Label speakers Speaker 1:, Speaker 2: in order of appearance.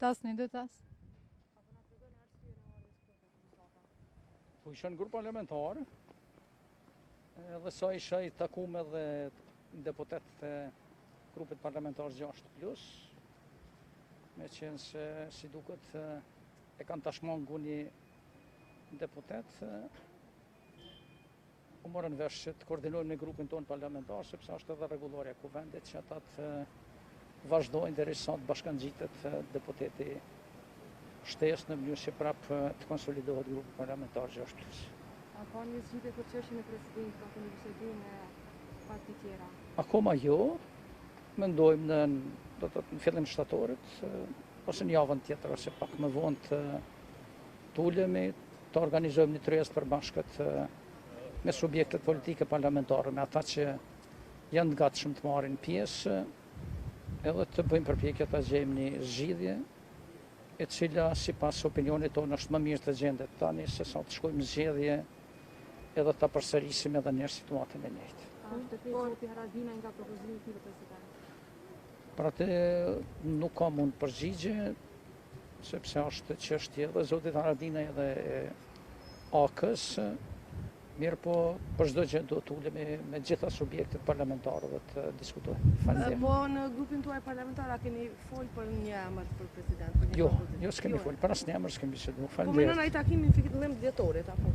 Speaker 1: tasni, do tas.
Speaker 2: Po isha në grup parlamentar, edhe sa isha I takuar edhe deputet të grupit parlamentar 6+, me qenë se si duket e kanë tashmongu një deputet, u morën vesh që të koordinojmë në grupin tonë parlamentar, sepse është edhe rregulloria e kuvendit që ata të vazhdojnë derisa të bashkangjitet deputeti shtesë në mënyrë që prapë të konsolidohet grupi parlamentar 6+.
Speaker 3: A ka një zgjidhje për çështjen e presidentit apo një bisedë me parti tjera?
Speaker 2: Akoma jo, mendojmë në fillim shtatorit, ose në javën tjetër, ose pak më vonë të ulemi, të organizojmë një tryezë përbashkët me subjektet politike parlamentare, me ata që janë të gatshëm të marrin pjesë, edhe të bëjmë përpjekje të gjejmë një zgjidhje, e cila sipas opinionit tonë është më mirë të gjendet tani se sa të shkojmë zgjedhje edhe ta përsërisim edhe një situatën e njëjtë.
Speaker 3: A është të zoti Haradinaj nga propozimi I këtij presidenti?
Speaker 2: Për atë nuk kam unë përgjigje, sepse është çështje edhe zotit Haradinaj edhe AK-s, mirë po për çdo gjë do të ulemi me gjitha subjektet parlamentare dhe të diskutojmë. Faleminderit.
Speaker 3: Po në grupin tuaj parlamentar a keni fol për një emër për president?
Speaker 2: Jo, s'kemi fol, për asnjë emër s'kemi biseduar.
Speaker 3: Po më në ai takimin fillim dhjetorit apo?